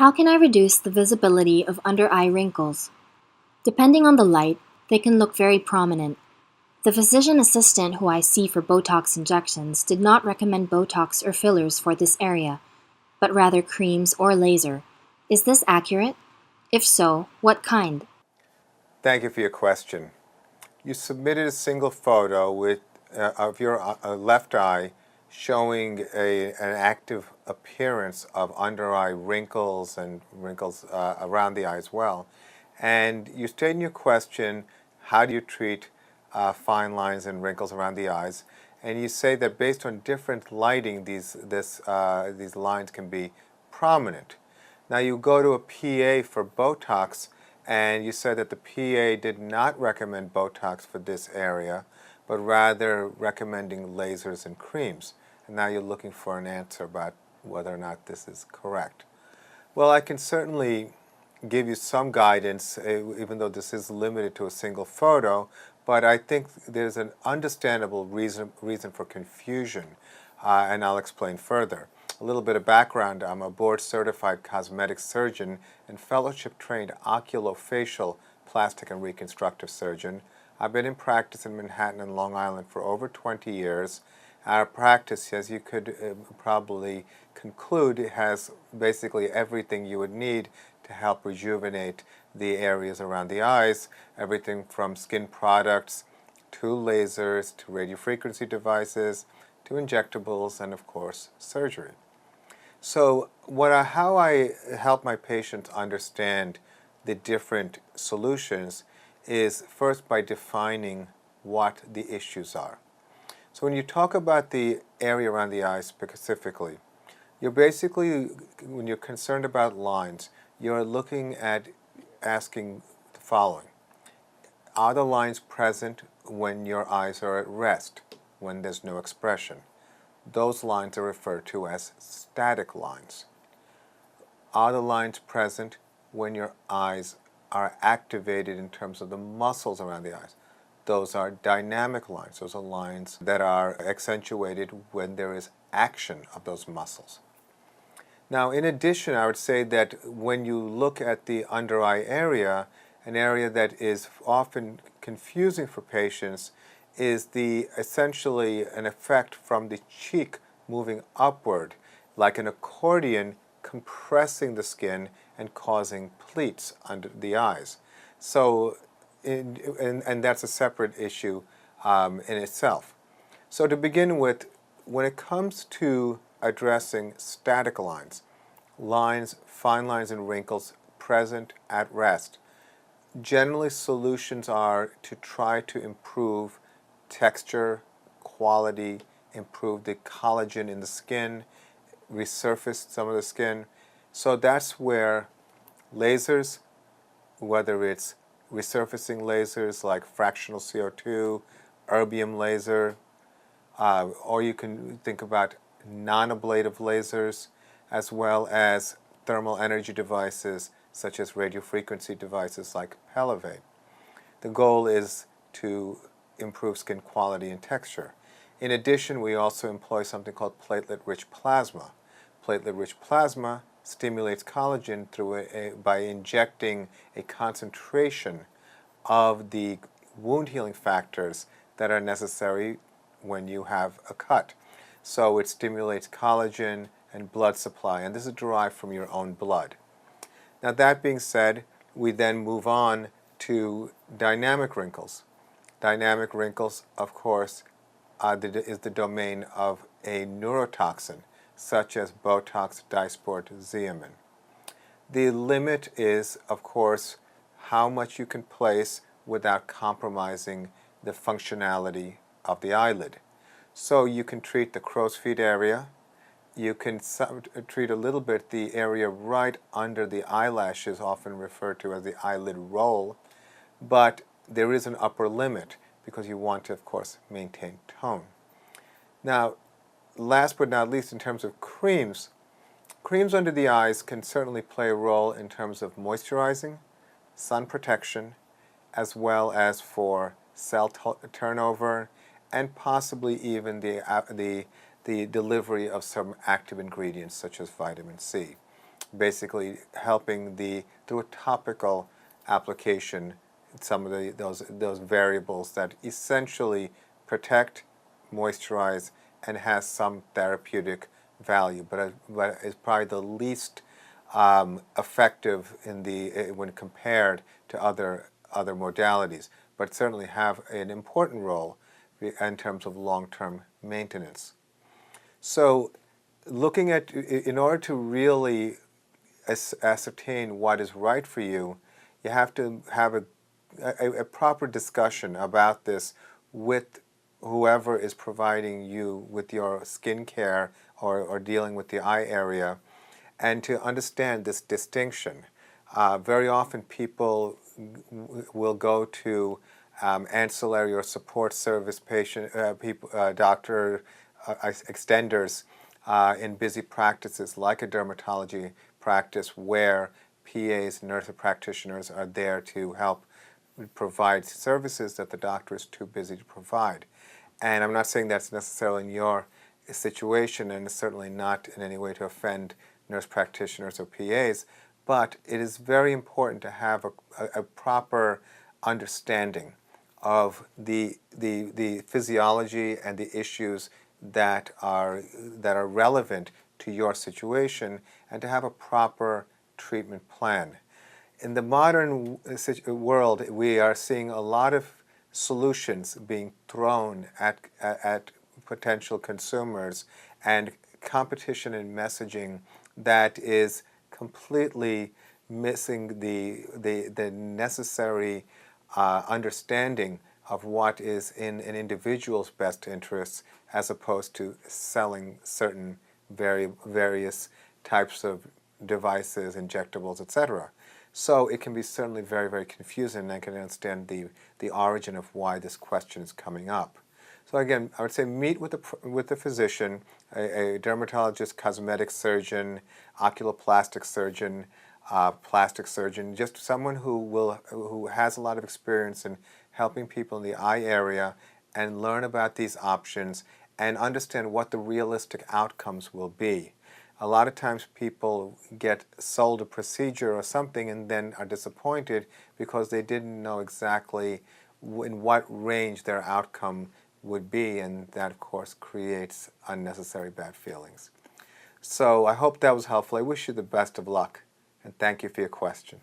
How can I reduce the visibility of under-eye wrinkles? Depending on the light, they can look very prominent. The physician assistant who I see for Botox injections did not recommend Botox or fillers for this area, but rather creams or laser. Is this accurate? If so, what kind? Thank you for your question. You submitted a single photo of your left eye showing an active appearance of under-eye wrinkles and wrinkles around the eye as well. And you state in your question, how do you treat fine lines and wrinkles around the eyes? And you say that based on different lighting, these lines can be prominent. Now you go to a PA for Botox, and you said that the PA did not recommend Botox for this area, but rather recommending lasers and creams. And now you're looking for an answer about whether or not this is correct. Well, I can certainly give you some guidance, even though this is limited to a single photo, but I think there's an understandable reason for confusion, and I'll explain further. A little bit of background: I'm a board-certified cosmetic surgeon and fellowship-trained oculofacial plastic and reconstructive surgeon. I've been in practice in Manhattan and Long Island for over 20 years. Our practice, as you could probably conclude, has basically everything you would need to help rejuvenate the areas around the eyes, everything from skin products to lasers to radiofrequency devices to injectables and, of course, surgery. So how I help my patients understand the different solutions is first by defining what the issues are. So when you talk about the area around the eye specifically, you're basically, when you're concerned about lines, you're looking at asking the following. Are the lines present when your eyes are at rest, when there's no expression? Those lines are referred to as static lines. Are the lines present when your eyes are activated in terms of the muscles around the eyes? Those are dynamic lines. Those are lines that are accentuated when there is action of those muscles. Now, in addition, I would say that when you look at the under eye area, an area that is often confusing for patients is essentially an effect from the cheek moving upward, like an accordion compressing the skin and causing pleats under the eyes. So, and that's a separate issue in itself. So to begin with, when it comes to addressing static lines, fine lines and wrinkles present at rest, generally solutions are to try to improve texture, quality, improve the collagen in the skin, resurface some of the skin. So that's where lasers, whether it's resurfacing lasers like fractional CO2, erbium laser, or you can think about non-ablative lasers, as well as thermal energy devices such as radiofrequency devices like Pelivate. The goal is to improve skin quality and texture. In addition, we also employ something called platelet-rich plasma. Platelet-rich plasma stimulates collagen by injecting a concentration of the wound healing factors that are necessary when you have a cut. So it stimulates collagen and blood supply, and this is derived from your own blood. Now, that being said, we then move on to dynamic wrinkles. Dynamic wrinkles, of course, is the domain of a neurotoxin, such as Botox, Dysport, Xeomin. The limit is, of course, how much you can place without compromising the functionality of the eyelid. So you can treat the crow's feet area. You can treat a little bit the area right under the eyelashes, often referred to as the eyelid roll, but there is an upper limit because you want to, of course, maintain tone. Now, last but not least, in terms of creams under the eyes can certainly play a role in terms of moisturizing, sun protection, as well as for cell turnover, and possibly even the delivery of some active ingredients such as vitamin C. basically helping through a topical application, some of those variables that essentially protect, moisturize, and has some therapeutic value, but is probably the least effective when compared to other modalities, but certainly have an important role in terms of long-term maintenance. So, in order to really ascertain what is right for you, you have to have a proper discussion about this with whoever is providing you with your skin care or dealing with the eye area, and to understand this distinction. Very often people will go to ancillary or support service doctor extenders in busy practices like a dermatology practice where PAs, nurse practitioners are there to help provide services that the doctor is too busy to provide. And I'm not saying that's necessarily in your situation, and it's certainly not in any way to offend nurse practitioners or PAs, but it is very important to have a proper understanding of the physiology and the issues that are relevant to your situation, and to have a proper treatment plan. In the modern world, we are seeing a lot of solutions being thrown at potential consumers, and competition in messaging that is completely missing the necessary understanding of what is in an individual's best interests, as opposed to selling certain various types of devices, injectables, etc. So it can be certainly very, very confusing, and I can understand the origin of why this question is coming up. So again, I would say meet with the physician, a dermatologist, cosmetic surgeon, oculoplastic surgeon, plastic surgeon, just someone who has a lot of experience in helping people in the eye area, and learn about these options and understand what the realistic outcomes will be. A lot of times people get sold a procedure or something and then are disappointed because they didn't know exactly in what range their outcome would be, and that of course creates unnecessary bad feelings. So I hope that was helpful. I wish you the best of luck, and thank you for your question.